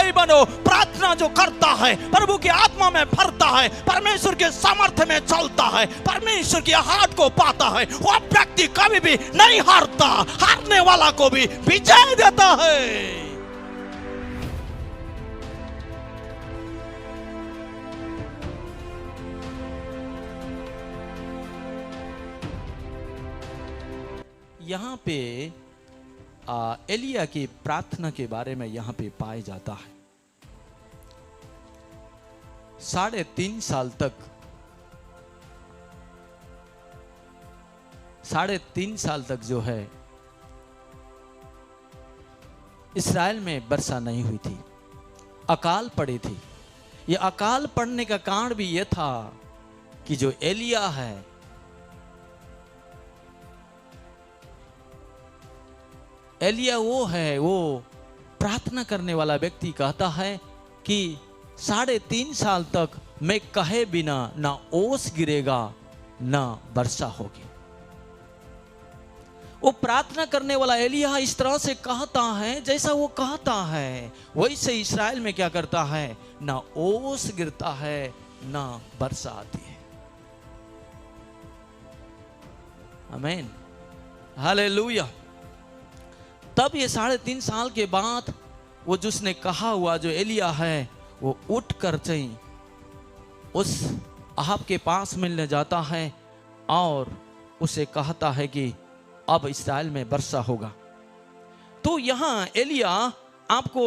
भाई बनो, प्रार्थना जो करता है, प्रभु की आत्मा में भरता है, परमेश्वर के सामर्थ्य में चलता है, परमेश्वर की हाथ को पाता है, वो व्यक्ति कभी भी नहीं हारता, हारने वाला को भी विजय देता है। यहाँ पे एलिया की प्रार्थना के बारे में यहाँ पे पाया जाता है। 3.5 साल तक 3.5 साल तक जो है इस्राएल में वर्षा नहीं हुई थी, अकाल पड़ी थी। ये अकाल पड़ने का कारण भी ये था कि जो एलिया है, एलिया वो है, वो प्रार्थना करने वाला व्यक्ति कहता है कि 3.5 साल तक मैं कहे बिना ना ओस गिरेगा ना वर्षा होगी। वो प्रार्थना करने वाला एलिया इस तरह से कहता है, जैसा वो कहता है वैसे इस्राएल में क्या करता है, ना ओस गिरता है ना वर्षा आती है। आमीन, हालेलुया। तब ये 3.5 साल के बाद वो जिसने कहा हुआ जो एलिया है, वो उठ कर चाहिए उस अहाब के पास मिलने जाता है और उसे कहता है कि अब इस्राएल में वर्षा होगा। तो यहां एलिया आपको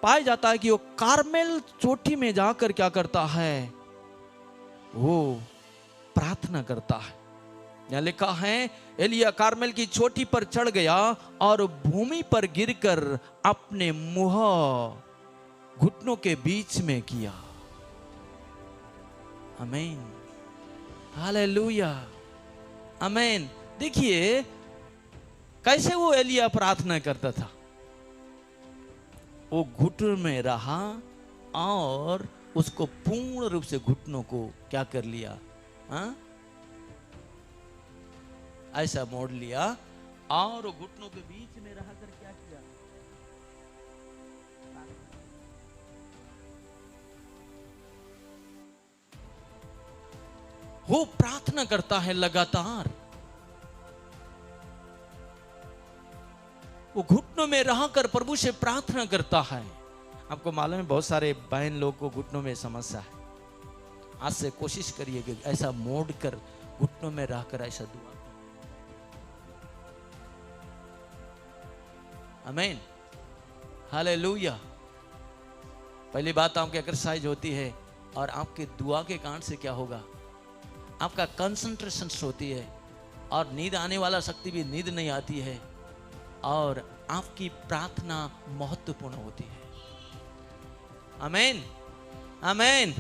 पाया जाता है कि वो कार्मेल चोटी में जाकर क्या करता है, वो प्रार्थना करता है। यहां लिखा है एलिया कार्मेल की चोटी पर चढ़ गया और भूमि पर गिरकर अपने मुंह घुटनों के बीच में किया। आमीन, हालेलुया, आमीन। देखिए कैसे वो एलिया प्रार्थना करता था। वो घुटन में रहा और उसको पूर्ण रूप से घुटनों को क्या कर लिया, ऐसा मोड़ लिया और घुटनों के बीच में रहकर क्या किया, वो प्रार्थना करता है लगातार। वो घुटनों में रहकर प्रभु से प्रार्थना करता है। आपको मालूम है बहुत सारे बहन लोग को घुटनों में समस्या है। आज से कोशिश करिए कि ऐसा मोड़ कर घुटनों में रहकर ऐसा दुआ। आमीन, हालेलुया। पहली बात आपकी एक्सरसाइज होती है और आपके दुआ के कारण से क्या होगा, आपका कंसंट्रेशन होती है और नींद आने वाला शक्ति भी नींद नहीं आती है और आपकी प्रार्थना महत्वपूर्ण होती है। आमीन, आमीन,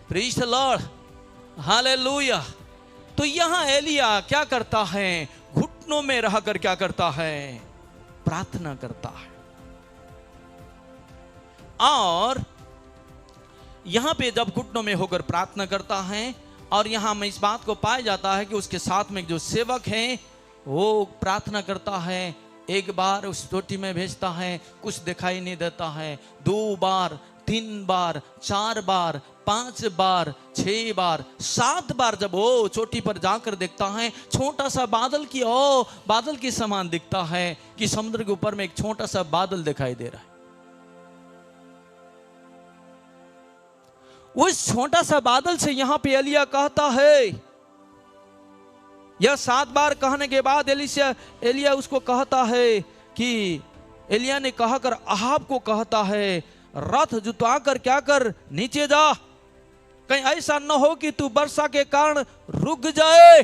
प्रेज द लॉर्ड, हालेलुया। तो यहां एलिया क्या करता है, घुटनों में रहकर क्या करता है, प्रार्थना करता है। और यहां पे जब घुटनों में होकर प्रार्थना करता है और यहां में इस बात को पाया जाता है कि उसके साथ में जो सेवक हैं वो प्रार्थना करता है। एक बार उस चोटी में भेजता है, कुछ दिखाई नहीं देता है। 2 बार, 3 बार, 4 बार, 5 बार, 6 बार, 7 बार जब वो चोटी पर जाकर देखता है, छोटा सा बादल के समान दिखता है कि समुद्र के ऊपर में एक छोटा सा बादल दिखाई दे रहा है। उस छोटा सा बादल से यहां पे एलिया कहता है, यह 7 बार कहने के बाद एलिया उसको कहता है कि एलिया ने कहकर अहाब को कहता है, रथ जुतवा कर क्या कर, नीचे जा, कहीं ऐसा न हो कि तू वर्षा के कारण रुक जाए।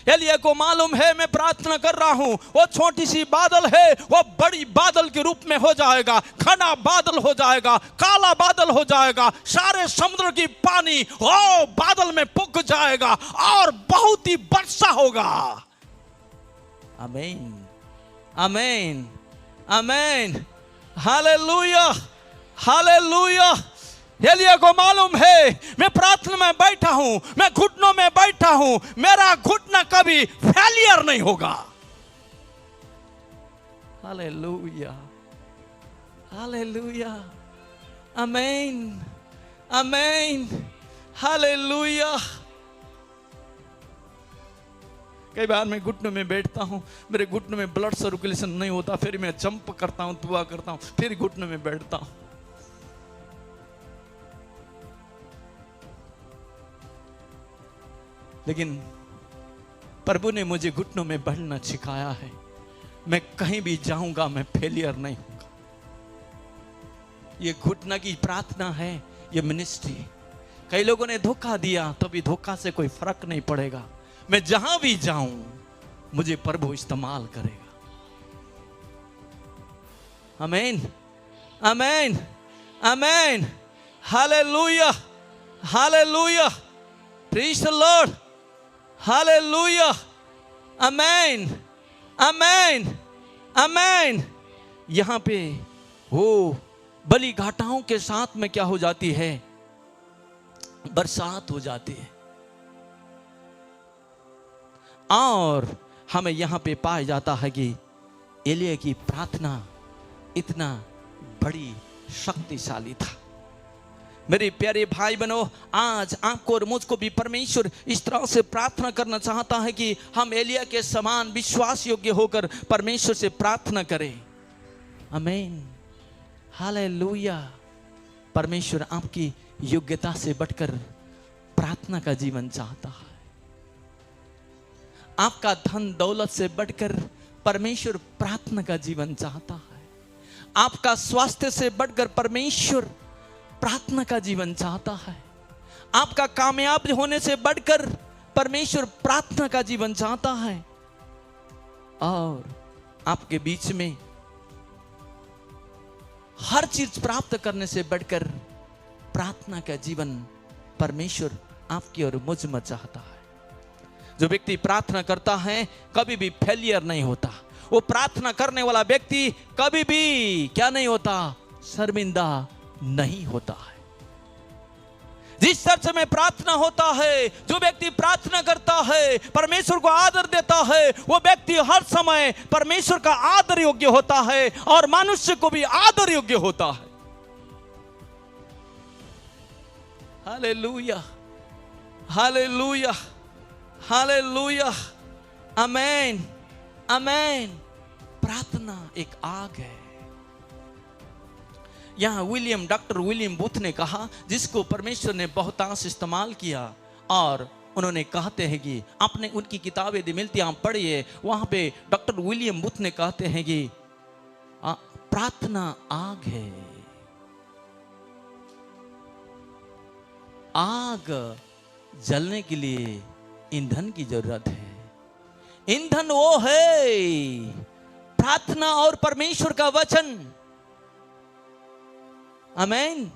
एलिया को मालूम है मैं प्रार्थना कर रहा हूं, वो छोटी सी बादल है, वो बड़ी बादल के रूप में हो जाएगा, घना बादल हो जाएगा, काला बादल हो जाएगा, सारे समुद्र की पानी वो बादल में पुक जाएगा और बहुत ही वर्षा होगा। आमीन, आमीन, आमीन, हालेलुया, हालेलुया। एलिया को मालूम है मैं प्रार्थना में बैठा हूं, मैं घुटनों में बैठा हूं, मेरा घुटना कभी फेलियर नहीं होगा। हालेलुया, हालेलुया, आमीन, आमीन, हालेलुया। कई बार मैं घुटनों में बैठता हूँ, मेरे घुटनों में ब्लड सर्कुलेशन नहीं होता, फिर मैं जंप करता हूँ, दुआ करता हूँ, फिर घुटनों में बैठता हूँ। लेकिन प्रभु ने मुझे घुटनों में बढ़ना सिखाया है। मैं कहीं भी जाऊंगा मैं फेलियर नहीं हूंगा। ये घुटना की प्रार्थना है, ये मिनिस्ट्री। कई लोगों ने धोखा दिया, तो भी धोखा से कोई फर्क नहीं पड़ेगा। मैं जहां भी जाऊं मुझे प्रभु इस्तेमाल करेगा। आमीन, आमीन, आमीन, hallelujah, hallelujah, praise the lord, hallelujah, आमीन, आमीन, आमीन। यहां पे वो बलि घाटाओं के साथ में क्या हो जाती है? बरसात हो जाती है। और हमें यहां पे पाया जाता है कि एलिया की प्रार्थना इतना बड़ी शक्तिशाली था। मेरे प्यारे भाई बहनों, आज आपको और मुझको भी परमेश्वर इस तरह से प्रार्थना करना चाहता है कि हम एलिया के समान विश्वास योग्य होकर परमेश्वर से प्रार्थना करें। आमीन, हालेलुया। परमेश्वर आपकी योग्यता से बढ़कर प्रार्थना का जीवन चाहता है। आपका धन दौलत से बढ़कर परमेश्वर प्रार्थना का जीवन चाहता है। आपका स्वास्थ्य से बढ़कर परमेश्वर प्रार्थना का जीवन चाहता है। आपका कामयाब होने से बढ़कर परमेश्वर प्रार्थना का जीवन चाहता है। और आपके बीच में हर चीज प्राप्त करने से बढ़कर प्रार्थना का जीवन परमेश्वर आपकी और मुझ में चाहता है। जो व्यक्ति प्रार्थना करता है कभी भी फेलियर नहीं होता। वो प्रार्थना करने वाला व्यक्ति कभी भी क्या नहीं होता? शर्मिंदा नहीं होता है। जिस चर्च में प्रार्थना होता है, जो व्यक्ति प्रार्थना करता है, परमेश्वर को आदर देता है, वो व्यक्ति हर समय परमेश्वर का आदर योग्य होता है और मनुष्य को भी आदर योग्य होता है। हालेलुया, हालेलुया, हालेलुया, आमीन, आमीन। प्रार्थना एक आग है। यहां डॉक्टर विलियम बूथ ने कहा, जिसको परमेश्वर ने बहुतांश इस्तेमाल किया, और उन्होंने कहते हैं कि आपने उनकी किताबें यदि मिलती आप पढ़िए, वहां पे डॉक्टर विलियम बूथ ने कहते हैं कि प्रार्थना आग है। आग जलने के लिए ईंधन की जरूरत है। ईंधन वो है प्रार्थना और परमेश्वर का वचन। आमीन,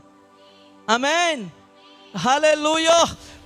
आमीन, हालेलुया।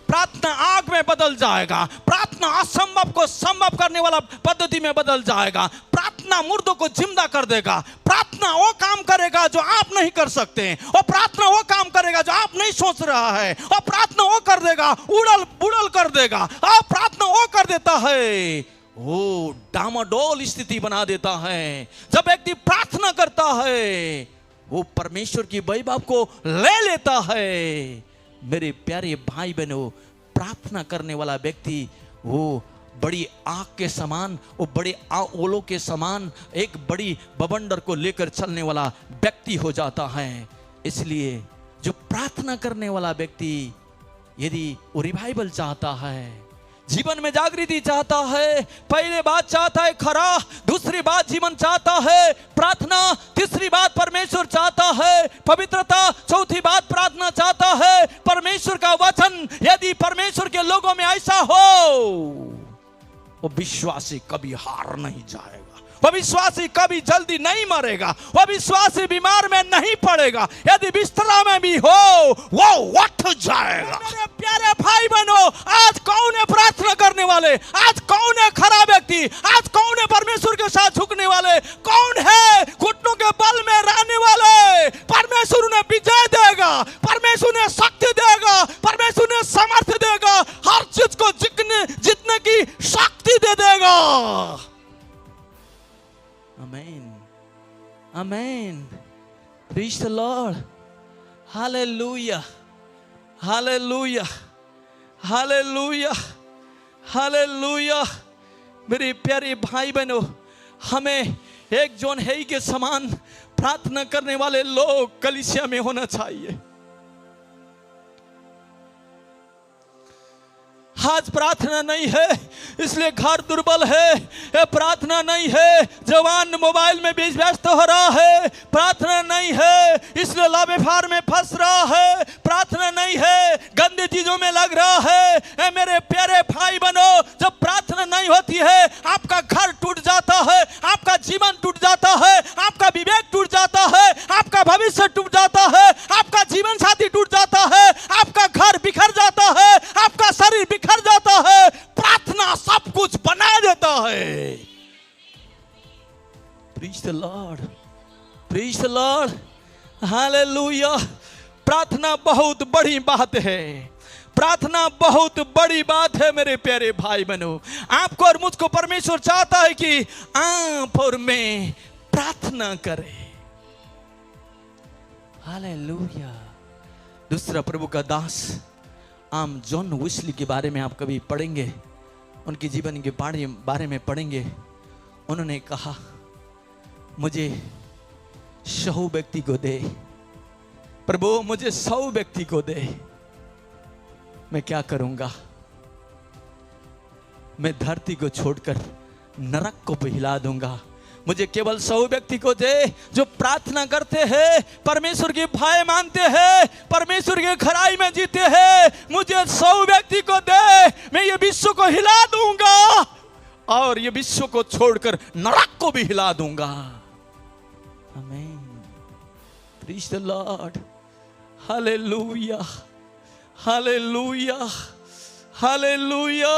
प्रार्थना आग में बदल जाएगा। प्रार्थना असंभव को संभव करने वाला पद्धति में बदल जाएगा। प्रार्थना मुर्दों को जिंदा कर देगा। प्रार्थना वो काम करेगा जो आप नहीं कर सकते, और प्रार्थना वो काम करेगा जो आप नहीं सोच रहा है, और प्रार्थना वो कर देगा, उड़ल बुड़ल कर देगा। और प्रार्थना वो कर देता है, वो डामाडोल स्थिति बना देता है। जब व्यक्ति प्रार्थना करता है वो परमेश्वर की वैभव को ले लेता है। मेरे प्यारे भाई बहनों, प्रार्थना करने वाला व्यक्ति वो बड़ी आग के समान, वो बड़े ओलों के समान एक बड़ी बवंडर को लेकर चलने वाला व्यक्ति हो जाता है। इसलिए जो प्रार्थना करने वाला व्यक्ति यदि वो रिवाइवल चाहता है, जीवन में जागृति चाहता है, पहले बात चाहता है खरा, दूसरी बात जीवन चाहता है प्रार्थना, तीसरी बात परमेश्वर चाहता है पवित्रता, चौथी बात प्रार्थना चाहता है परमेश्वर का वचन। यदि परमेश्वर के लोगों में ऐसा हो, वो विश्वासी कभी हार नहीं जाएगा। वो विश्वासी कभी जल्दी नहीं मरेगा। वो विश्वासी बीमार में नहीं पड़ेगा। यदि बिस्तरा में भी हो वो उठ जाएगा। मेरे प्यारे भाई बहनों, आज कौन है प्रार्थना करने वाले? आज कौन है खरा व्यक्ति? आज कौन है परमेश्वर के साथ झुकने वाले? कौन है घुटनों के बल में रहने वाले? परमेश्वर उन्हें विजय देगा, परमेश्वर उन्हें शक्ति देगा, परमेश्वर उन्हें सामर्थ्य देगा, हर चीज को जीतने की शक्ति दे देगा। आमीन, आमीन, praise the lord, hallelujah, hallelujah, hallelujah, hallelujah. मेरे प्यारे भाई बहनों, हमें एक जॉन हेई के समान प्रार्थना करने वाले लोग कलीसिया में होना चाहिए। आज प्रार्थना नहीं है इसलिए घर दुर्बल है, ये प्रार्थना नहीं है जवान मोबाइल में व्यस्त हो रहा है, प्रार्थना नहीं है इसलिए लाबेफार में फंस रहा है, प्रार्थना नहीं है गंदे चीजों में लग रहा है। ए मेरे प्यारे भाई बहनों, जब प्रार्थना नहीं होती है आपका घर टूट जाता है, आपका जीवन टूट जाता है, आपका विवेक टूट जाता है, आपका भविष्य टूट जाता है, आपका जीवन साथी टूट जाता है, आपका घर बिखर जाता है, आपका शरीर बिखर जाता है। प्रार्थना सब कुछ बना देता है। Preach the Lord, preach the lord, hallelujah. प्रार्थना बहुत बड़ी बात है, प्रार्थना बहुत बड़ी बात है मेरे प्यारे भाई बहनों। आपको और मुझको परमेश्वर चाहता है कि आप और मैं प्रार्थना करें। हालेलुया। दूसरा प्रभु का दास आम जॉन वेस्ली के बारे में आप कभी पढ़ेंगे, उनके जीवन के बारे में पढ़ेंगे। उन्होंने कहा, मुझे 100 व्यक्ति को दे प्रभु, मुझे 100 व्यक्ति को दे, मैं क्या करूंगा? मैं धरती को छोड़कर नरक को भी हिला दूंगा। मुझे केवल 100 व्यक्ति को दे जो प्रार्थना करते हैं, परमेश्वर की भय मानते हैं, परमेश्वर की खराई में जीते हैं। मुझे 100 व्यक्ति को दे, मैं ये विश्व को हिला दूंगा और ये विश्व को छोड़कर नरक को भी हिला दूंगा। आमीन। Praise the lord, hallelujah, hallelujah, hallelujah.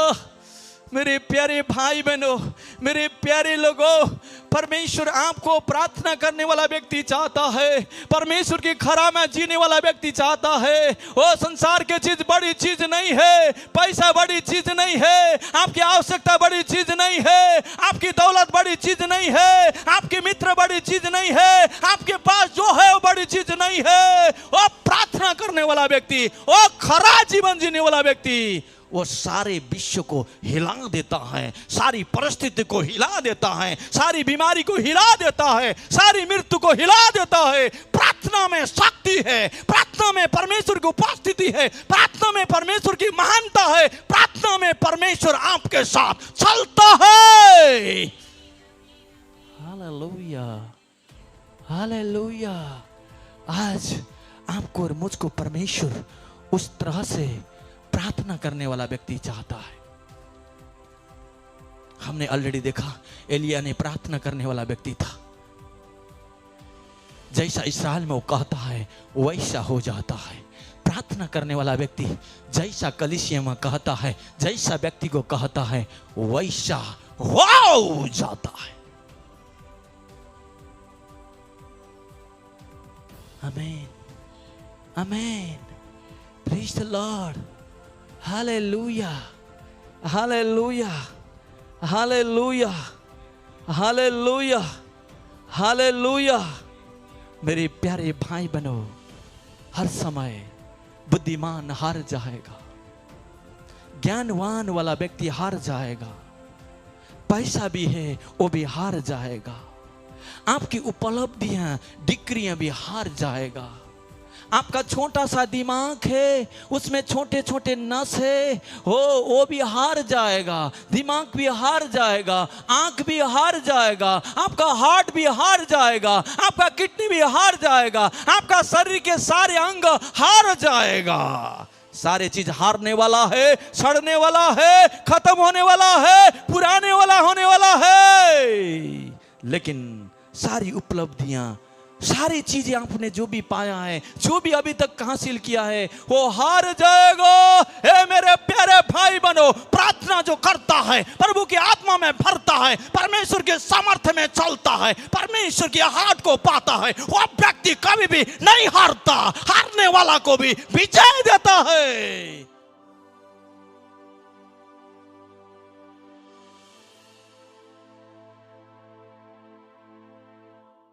मेरे प्यारे भाई बहनों, मेरे प्यारे लोगों, परमेश्वर आपको प्रार्थना करने वाला व्यक्ति चाहता है, परमेश्वर की खरा में जीने वाला व्यक्ति चाहता है। वो संसार की चीज बड़ी चीज नहीं है, पैसा बड़ी चीज नहीं है, आपकी आवश्यकता बड़ी चीज नहीं है, आपकी दौलत बड़ी चीज नहीं है, आपके मित्र बड़ी चीज नहीं है, आपके पास जो है वो बड़ी चीज नहीं है। वो प्रार्थना करने वाला व्यक्ति, वो खरा जीवन जीने वाला व्यक्ति, वो सारे विश्व को हिला देता है, सारी परिस्थिति को हिला देता है, सारी बीमारी को हिला देता है, सारी मृत्यु को हिला देता है। प्रार्थना में शक्ति है, प्रार्थना में परमेश्वर की उपस्थिति है, प्रार्थना में परमेश्वर की महानता है, प्रार्थना में परमेश्वर आपके साथ चलता है। Hallelujah, hallelujah. आज आपको और मुझको परमेश्वर उस तरह से प्रार्थना करने वाला व्यक्ति चाहता है। हमने ऑलरेडी देखा, एलिया ने प्रार्थना करने वाला व्यक्ति था। जैसा इस्राएल में वो कहता है वैसा हो जाता है। प्रार्थना करने वाला व्यक्ति जैसा कलीसिया में कहता है, जैसा व्यक्ति को कहता है वैसा हो जाता है। आमीन, आमीन। Praise the lord, hallelujah, hallelujah, hallelujah, hallelujah, hallelujah. मेरे प्यारे भाई बहनों, हर समय बुद्धिमान हार जाएगा, ज्ञानवान वाला व्यक्ति हार जाएगा, पैसा भी है वो भी हार जाएगा, आपकी उपलब्धियां डिग्रियां भी हार जाएगा। आपका छोटा सा दिमाग है, उसमें छोटे छोटे नस है, वो भी हार जाएगा, दिमाग भी हार जाएगा, आंख भी हार जाएगा, आपका हार्ट भी हार जाएगा, आपका किडनी भी हार जाएगा, आपका शरीर के सारे अंग हार जाएगा। सारे चीज हारने वाला है, सड़ने वाला है, खत्म होने वाला है, पुराने वाला होने वाला है। लेकिन सारी उपलब्धियां, सारी चीजें आपने जो भी पाया है, जो भी अभी तक हासिल किया है, वो हार जाएगा। हे मेरे प्यारे भाई बहनों, प्रार्थना जो करता है, प्रभु की आत्मा में भरता है, परमेश्वर के सामर्थ्य में चलता है, परमेश्वर की हाथ को पाता है, वो व्यक्ति कभी भी नहीं हारता, हारने वाला को भी विजय देता है।